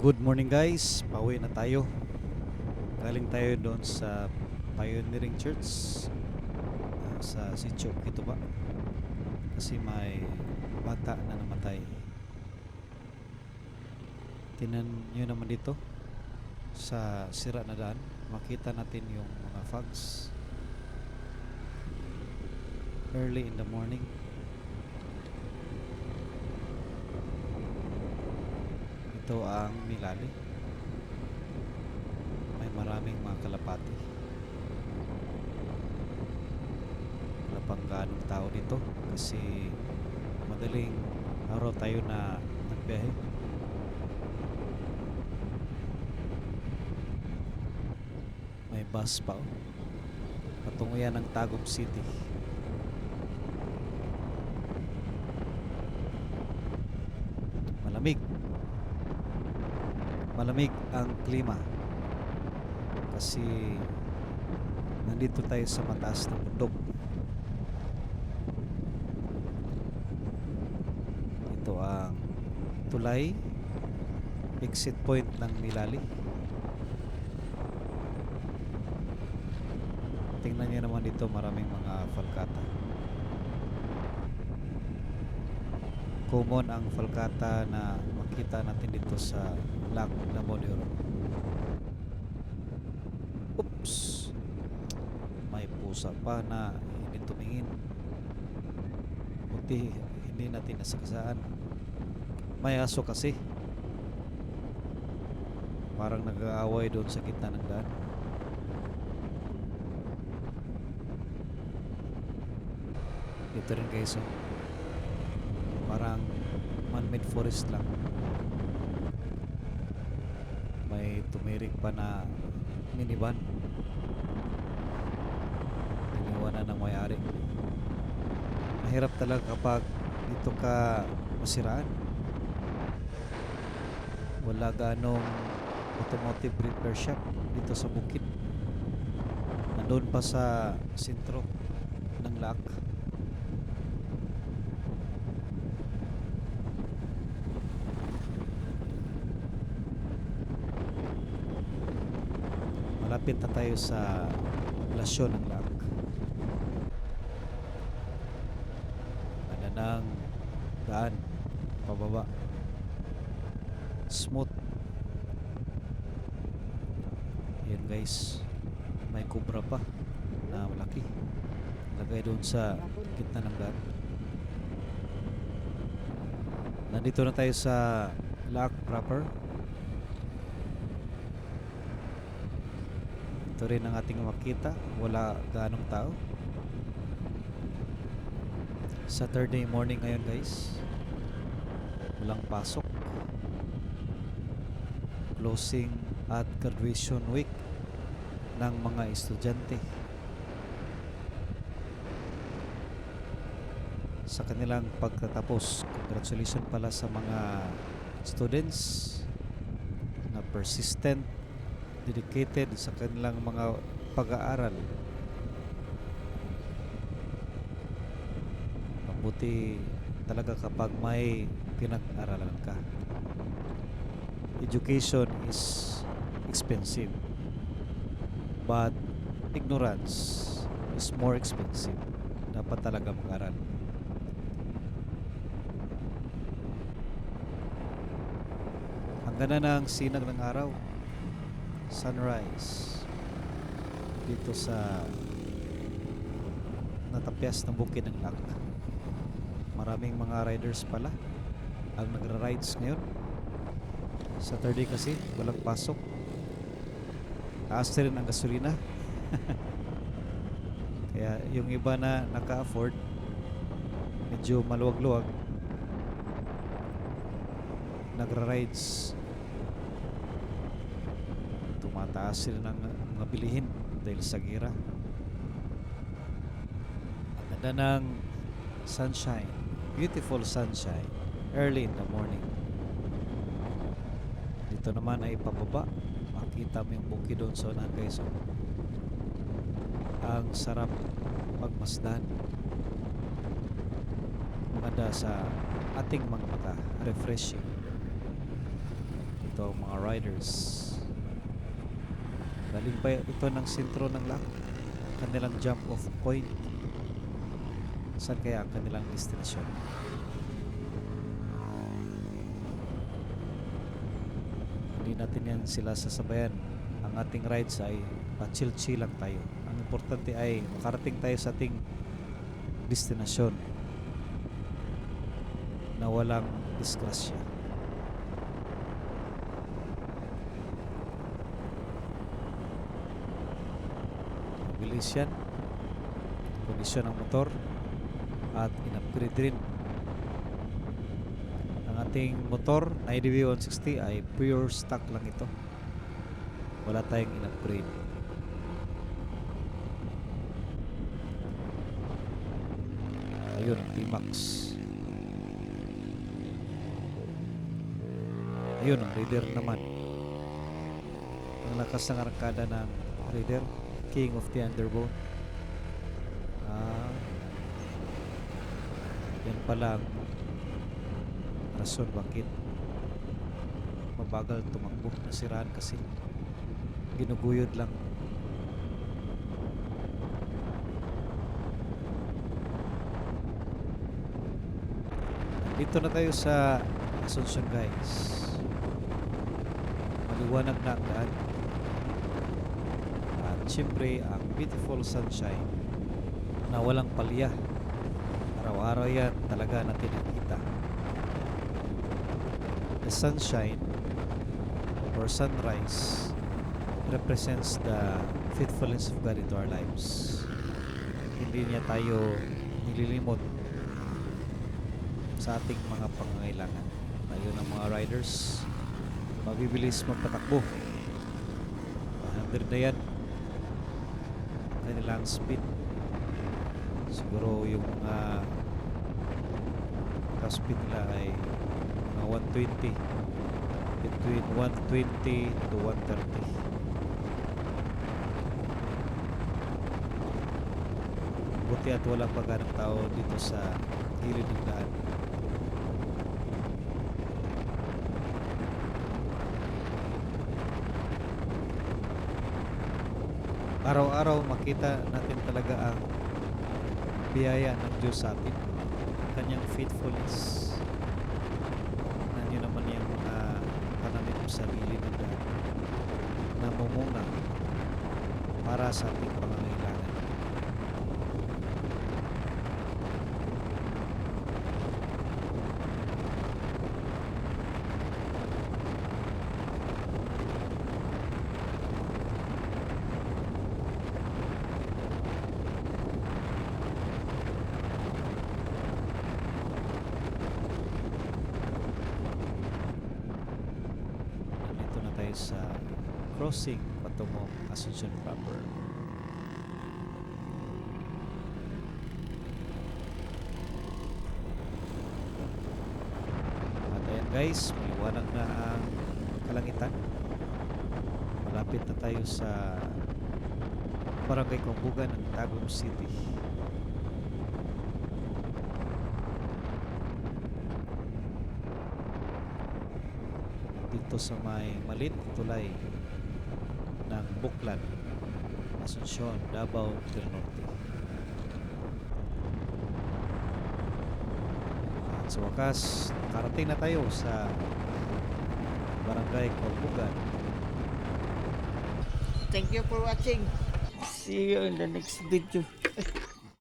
Good morning guys, pauwi na tayo. Galing tayo doon sa Pioneering Church sa Sitio Kituba kasi may bata na namatay. Tinan nyo naman dito sa sira na daan, makita natin yung mga fogs early in the morning. Ito ang Milali, may maraming mga kalapati. Wala pang ganong tao dito kasi madaling araw tayo na nagbiyahe. May bus pa patungo yan ng Tagum City. Malamig ang klima kasi nandito tayo sa mataas na bundok. Ito ang tulay, exit point ng Milali. Tingnan niyo naman dito, maraming mga falkata. Common ang falkata na makita natin dito sa Lac Lamonior. Oops! May pusa pa na hindi tumingin. Buti hindi natin nasagasaan. May aso kasi. Parang nag-aaway doon sa gitna ng daan. Dito rin guys, parang man-made forest lang. May tumirik pa na minivan, iniwanan ng may-ari. Mahirap talaga kapag dito ka masiraan. Wala ganong automotive repair shop dito sa bukid. Nandun pa sa sentro ng Lac. Malapit na tayo sa poblasyon ng Lac. Ganda ng daan pababa, smooth. Yan guys, may kubra pa na malaki lagay doon sa gitna ng daan. Nandito na tayo sa Lac proper. Ito rin ang ating makita, wala ganong tao. Saturday morning ngayon guys, walang pasok. Closing at graduation week ng mga estudyante sa kanilang pagtatapos. Congratulations pala sa mga students na persistent, dedicated sa kanilang mga pag-aaral. Mabuti talaga kapag may pinag-aralan ka. Education is expensive, but ignorance is more expensive. Dapat talaga mag-aral. Ang ganda ng sinag ng araw, sunrise dito sa natapyas ng bukid ng Lac. Maraming mga riders pala ang nagra-rides ngayon. Saturday kasi walang pasok. Taas rin ang gasolina. Kaya yung iba na naka-afford, medyo maluwag-luwag, nagra-rides. Tumataas sila ng mga bilihin dahil sa gira. Ang ganda ng sunshine, beautiful sunshine early in the morning. Dito naman ay pababa, makita mo yung bukid doon sa unahan guys. Ang sarap magmasdan, maganda sa ating mga mata, refreshing. Ito dito ang mga riders. Galing pa ito ng sentro ng lahat. Kanilang jump off point. Saan kaya ang kanilang destinasyon? Hindi natin yan sila sasabayan. Ang ating rides ay pa-chill-chill lang tayo. Ang importante ay makarating tayo sa ating destinasyon na walang disgrasya. Mabilis yan. Kondisyon ng motor at in-upgrade rin. Ang ating motor na IDV 160 ay pure stock lang ito. Wala tayong in-upgrade. Ayun, T-Max. Ayun, ang Raider naman. Ang lakas ng arkada ng Raider, King of the Underbone. Yan pala ang rason bakit mabagal tumakbo. Nasiraan kasi ginuguyod lang. Dito na tayo sa Asuncion, guys. Maliwanag na ang daan. At syempre ang beautiful sunshine na walang palya. Araw-araw yan talaga natin nakita. The sunshine or sunrise represents the faithfulness of God into our lives. Hindi niya tayo nililimot sa ating mga pangangailangan. Ayun ang mga riders, mabibilis magpatakbo. 100 na yan kanilang speed. Siguro yung speed nila ay mga 120, between 120 to 130. Buti at walang pagganang tao dito sa gilid ng daan. Araw-araw makita natin talaga ang biyaya ng Diyos sa atin, kanyang faithfulness. Nandiyo naman yung mga pananim sa gilid ng daan na mumuna para sa ating pangangailangan. Sa crossing patungong Asuncion proper. At ayan guys, maliwanag na ang kalangitan. Malapit na tayo sa Barangay Kumbugan ng Tagum City. Dito sa may maliit tulay ng Buklan, Asuncion, Davao del Norte. At sa wakas, nakarating na tayo sa Barangay Kumbugan. Thank you for watching. See you in the next video.